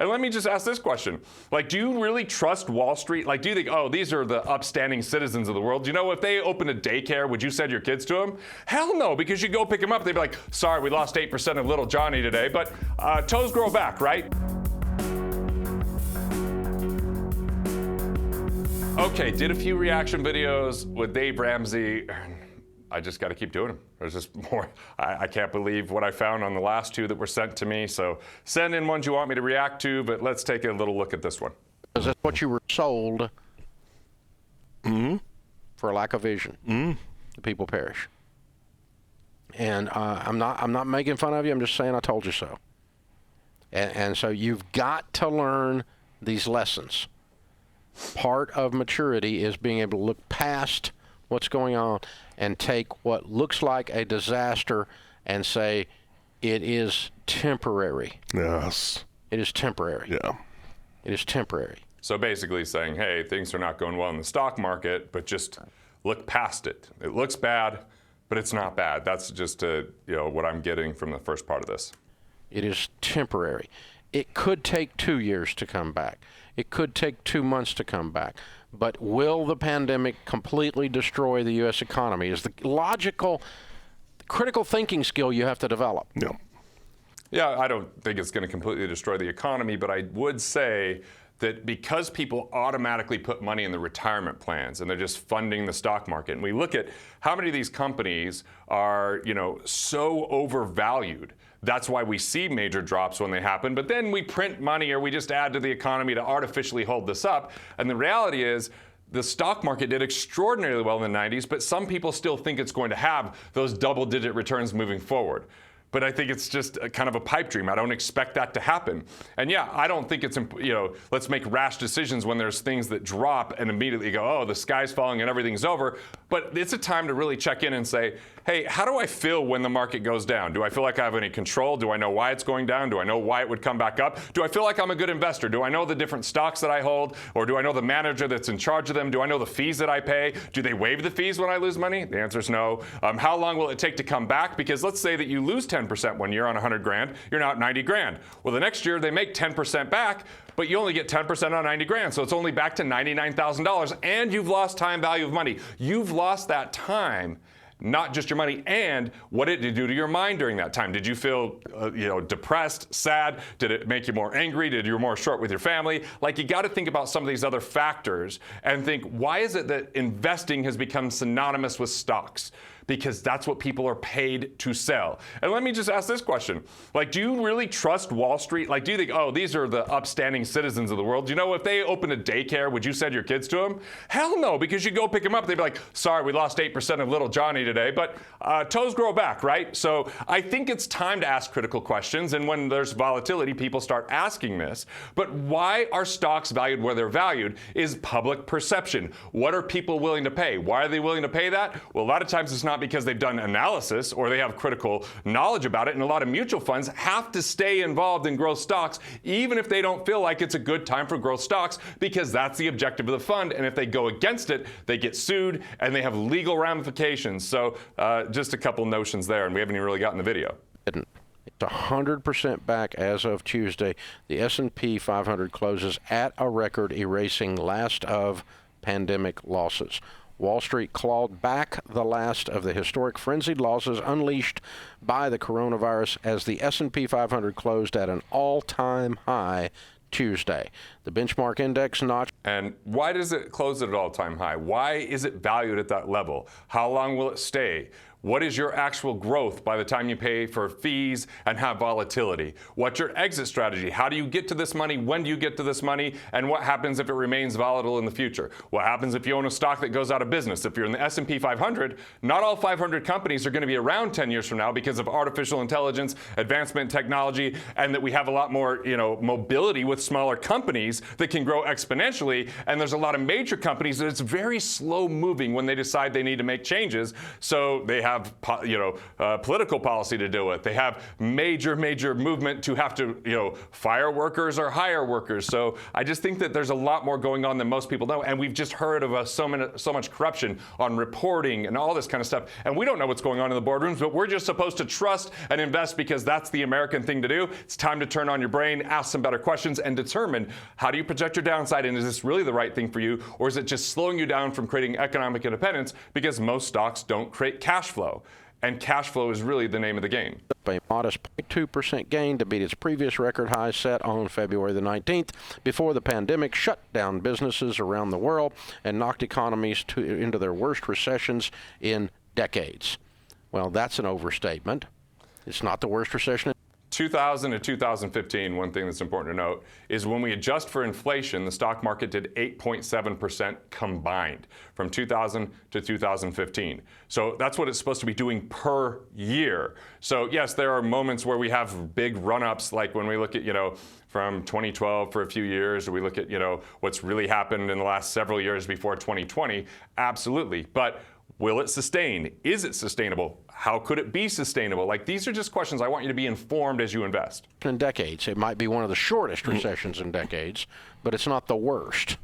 And let me just ask this question. Like, do you really trust Wall Street? Like, do you think, oh, these are the upstanding citizens of the world? You know, if they opened a daycare, would you send your kids to them? Hell no, because you go pick them up, they'd be like, sorry, we lost 8% of little Johnny today, but toes grow back, right? Okay, did a few reaction videos with Dave Ramsey. I just got to keep doing them. There's just more. I can't believe what I found on the last two that were sent to me. So send in ones you want me to react to, but let's take a little look at this one. Because that's what you were sold for lack of vision. The people perish. And I'm not making fun of you. I'm just saying I told you so. And so you've got to learn these lessons. Part of maturity is being able to look past what's going on and take what looks like a disaster and say it is temporary. Yes. It is temporary. Yeah. It is temporary. So basically saying, hey, things are not going well in the stock market, but just look past it. It looks bad, but it's not bad. That's just what I'm getting from the first part of this. It is temporary. It could take 2 years to come back. It could take 2 months to come back. But will the pandemic completely destroy the U.S. economy? Is the logical, critical thinking skill you have to develop. Yeah. Yeah, I don't think it's going to completely destroy the economy, but I would say that because people automatically put money in the retirement plans and they're just funding the stock market, and we look at how many of these companies are, so overvalued. That's why we see major drops when they happen. But then we print money or we just add to the economy to artificially hold this up. And the reality is the stock market did extraordinarily well in the 90s, but some people still think it's going to have those double-digit returns moving forward. But I think it's just a kind of a pipe dream. I don't expect that to happen. And yeah, I don't think it's, let's make rash decisions when there's things that drop and immediately go, oh, the sky's falling and everything's over. But it's a time to really check in and say, hey, how do I feel when the market goes down? Do I feel like I have any control? Do I know why it's going down? Do I know why it would come back up? Do I feel like I'm a good investor? Do I know the different stocks that I hold? Or do I know the manager that's in charge of them? Do I know the fees that I pay? Do they waive the fees when I lose money? The answer is no. How long will it take to come back? Because let's say that you lose 10% one year on 100 grand, you're now at 90 grand. Well, the next year they make 10% back, but you only get 10% on 90 grand. So it's only back to $99,000 and you've lost time value of money. You've lost that time, not just your money. And what did it do to your mind during that time? Did you feel, depressed, sad? Did it make you more angry? Did you more short with your family? Like, you got to think about some of these other factors and think, why is it that investing has become synonymous with stocks? Because that's what people are paid to sell. And let me just ask this question. Like, do you really trust Wall Street? Like, do you think, oh, these are the upstanding citizens of the world? You know, if they opened a daycare, would you send your kids to them? Hell no, because you go pick them up, they'd be like, sorry, we lost 8% of little Johnny today, but toes grow back, right? So I think it's time to ask critical questions. And when there's volatility, people start asking this. But why are stocks valued where they're valued is public perception. What are people willing to pay? Why are they willing to pay that? Well, a lot of times it's not because they've done analysis or they have critical knowledge about it. And a lot of mutual funds have to stay involved in growth stocks, even if they don't feel like it's a good time for growth stocks, because that's the objective of the fund. And if they go against it, they get sued and they have legal ramifications. So just a couple notions there, and we haven't even really gotten the video. It's 100% back as of Tuesday. The S&P 500 closes at a record, erasing last of pandemic losses. Wall Street clawed back the last of the historic frenzied losses unleashed by the coronavirus as the S&P 500 closed at an all-time high Tuesday. The benchmark index notched. And why does it close at an all-time high? Why is it valued at that level? How long will it stay? What is your actual growth by the time you pay for fees and have volatility? What's your exit strategy? How do you get to this money? When do you get to this money? And what happens if it remains volatile in the future? What happens if you own a stock that goes out of business? If you're in the S&P 500, not all 500 companies are going to be around 10 years from now because of artificial intelligence, advancement in technology, and that we have a lot more, mobility with smaller companies that can grow exponentially. And there's a lot of major companies that it's very slow moving when they decide they need to make changes. So they have have political policy to deal with. They have major movement to have to fire workers or hire workers. So I just think that there's a lot more going on than most people know, and we've just heard of so much corruption on reporting and all this kind of stuff, and we don't know what's going on in the boardrooms, but we're just supposed to trust and invest because that's the American thing to do. It's time to turn on your brain, ask some better questions, and determine how do you protect your downside, and is this really the right thing for you, or is it just slowing you down from creating economic independence, because most stocks don't create cash flow, and cash flow is really the name of the game. A modest 0.2% gain to beat its previous record high set on February the 19th before the pandemic shut down businesses around the world and knocked economies into their worst recessions in decades. Well, that's an overstatement. It's not the worst recession. 2000 to 2015, one thing that's important to note is when we adjust for inflation, the stock market did 8.7% combined from 2000 to 2015. So that's what it's supposed to be doing per year. So yes, there are moments where we have big run-ups, like when we look at, from 2012 for a few years, or we look at, what's really happened in the last several years before 2020. Absolutely. But will it sustain? Is it sustainable? How could it be sustainable? Like, these are just questions I want you to be informed as you invest. In decades. It might be one of the shortest recessions in decades, but it's not the worst.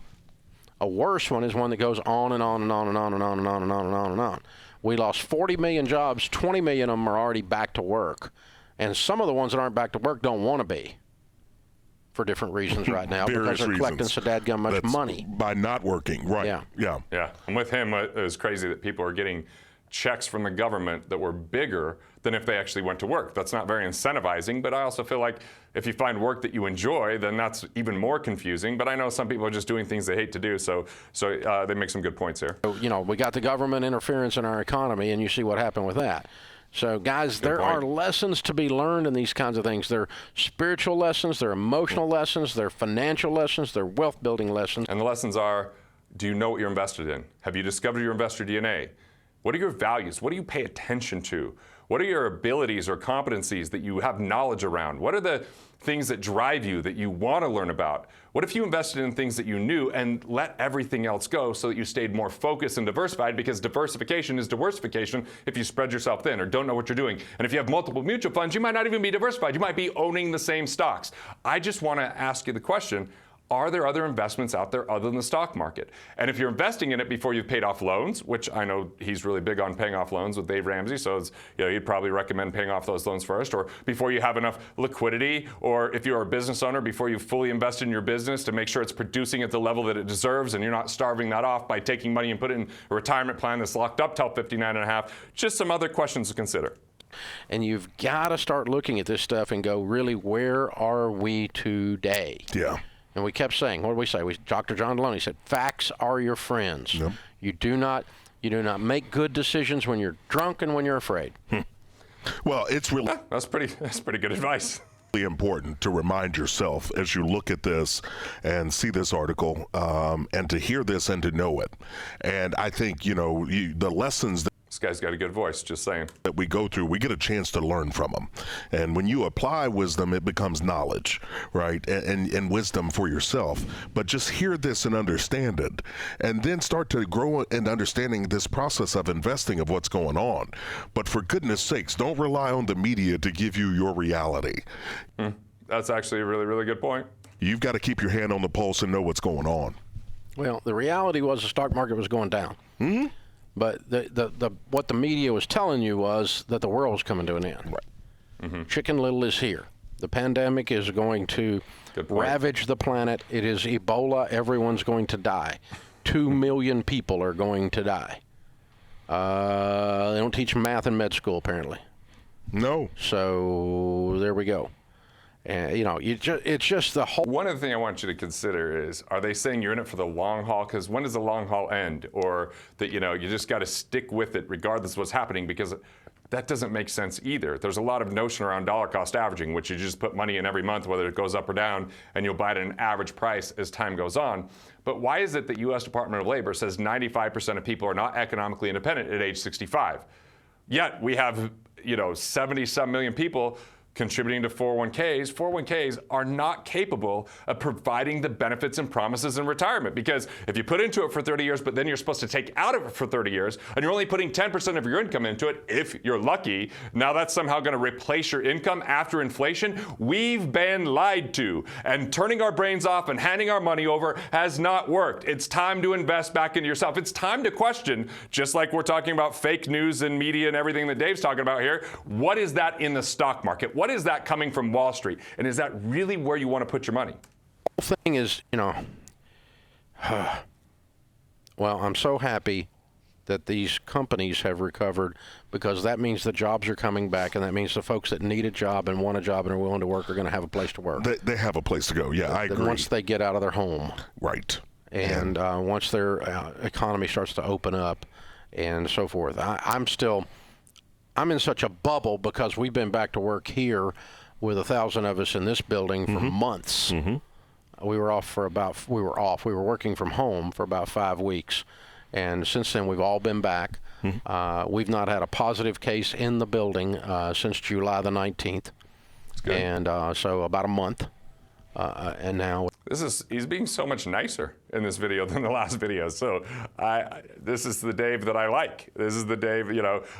A worse one is one that goes on and on and on and on and on and on and on and on and on. We lost 40 million jobs. 20 million of them are already back to work. And some of the ones that aren't back to work don't want to be, for different reasons right now, because they're collecting so dadgum much money. By not working, right. Yeah. And with him, it was crazy that people are getting checks from the government that were bigger than if they actually went to work. That's not very incentivizing, but I also feel like if you find work that you enjoy, then that's even more confusing. But I know some people are just doing things they hate to do, so they make some good points here. We got the government interference in our economy, and you see what happened with that. So, guys, there are lessons to be learned in these kinds of things. They're spiritual lessons, they're emotional lessons, they're financial lessons, they're wealth-building lessons. And the lessons are, do you know what you're invested in? Have you discovered your investor DNA? What are your values? What do you pay attention to? What are your abilities or competencies that you have knowledge around? What are the things that drive you, that you want to learn about? What if you invested in things that you knew and let everything else go so that you stayed more focused and diversified? Because diversification is diversification if you spread yourself thin or don't know what you're doing. And if you have multiple mutual funds, you might not even be diversified. You might be owning the same stocks. I just want to ask you the question, are there other investments out there other than the stock market? And if you're investing in it before you've paid off loans, which I know he's really big on paying off loans with Dave Ramsey, so he'd probably recommend paying off those loans first, or before you have enough liquidity, or if you're a business owner, before you've fully invested in your business to make sure it's producing at the level that it deserves and you're not starving that off by taking money and put it in a retirement plan that's locked up till 59 and a half. Just some other questions to consider. And you've got to start looking at this stuff and go, really, where are we today? Yeah. And we kept saying, what did we say? Dr. John Deloney said, facts are your friends. Yep. You do not make good decisions when you're drunk and when you're afraid. Well, it's really that's pretty good advice. Really important to remind yourself as you look at this and see this article, and to hear this and to know it. And I think the lessons that this guy's got a good voice, just saying. That we go through, we get a chance to learn from them. And when you apply wisdom, it becomes knowledge, right? And wisdom for yourself. But just hear this and understand it. And then start to grow in understanding this process of investing, of what's going on. But for goodness sakes, don't rely on the media to give you your reality. That's actually a really, really good point. You've got to keep your hand on the pulse and know what's going on. Well, the reality was the stock market was going down. Mm-hmm. But what the media was telling you was that the world was coming to an end. Right. Mm-hmm. Chicken Little is here. The pandemic is going to ravage the planet. It is Ebola. Everyone's going to die. 2 million people are going to die. They don't teach math in med school, apparently. No. So there we go. It's just the whole. One other thing I want you to consider is, are they saying you're in it for the long haul? Because when does the long haul end? Or that, you just got to stick with it regardless of what's happening, because that doesn't make sense either. There's a lot of notion around dollar cost averaging, which you just put money in every month, whether it goes up or down, and you'll buy it at an average price as time goes on. But why is it that U.S. Department of Labor says 95% of people are not economically independent at age 65? Yet we have, 70-some million people contributing to 401ks, 401ks are not capable of providing the benefits and promises in retirement. Because if you put into it for 30 years, but then you're supposed to take out of it for 30 years, and you're only putting 10% of your income into it, if you're lucky, now that's somehow going to replace your income after inflation. We've been lied to, and turning our brains off and handing our money over has not worked. It's time to invest back into yourself. It's time to question, just like we're talking about fake news and media and everything that Dave's talking about here, what is that in the stock market? What is that coming from Wall Street? And is that really where you want to put your money? The whole thing is, well, I'm so happy that these companies have recovered, because that means the jobs are coming back, and that means the folks that need a job and want a job and are willing to work are going to have a place to work. They have a place to go. Yeah, I agree. Once they get out of their home. Right. And once their economy starts to open up and so forth. I'm in such a bubble because we've been back to work here with 1,000 of us in this building for months. We were working from home for about 5 weeks. And since then, we've all been back. We've not had a positive case in the building since July the 19th. That's good. And so about a month. And now he's being so much nicer in this video than the last video. So this is the Dave that I like. This is the Dave,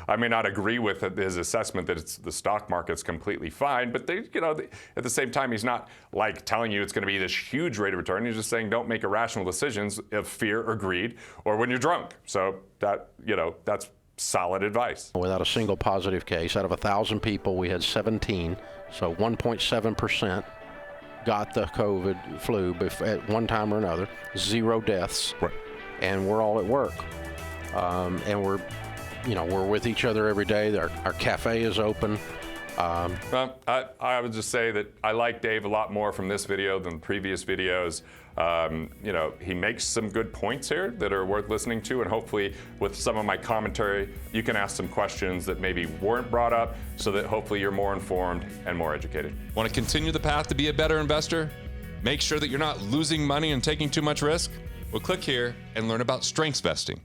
I may not agree with his assessment that the stock market's completely fine, but at the same time, he's not like telling you it's going to be this huge rate of return. He's just saying don't make irrational decisions of fear or greed or when you're drunk. So that's solid advice. Without a single positive case, out of 1,000 people, we had 17, so 1.7%. got the COVID flu at one time or another, 0 deaths, right. And we're all at work, and we're with each other every day. Our cafe is open. Well, I would just say that I like Dave a lot more from this video than previous videos. He makes some good points here that are worth listening to, and hopefully with some of my commentary, you can ask some questions that maybe weren't brought up so that hopefully you're more informed and more educated. Want to continue the path to be a better investor? Make sure that you're not losing money and taking too much risk? Well, click here and learn about strengths vesting.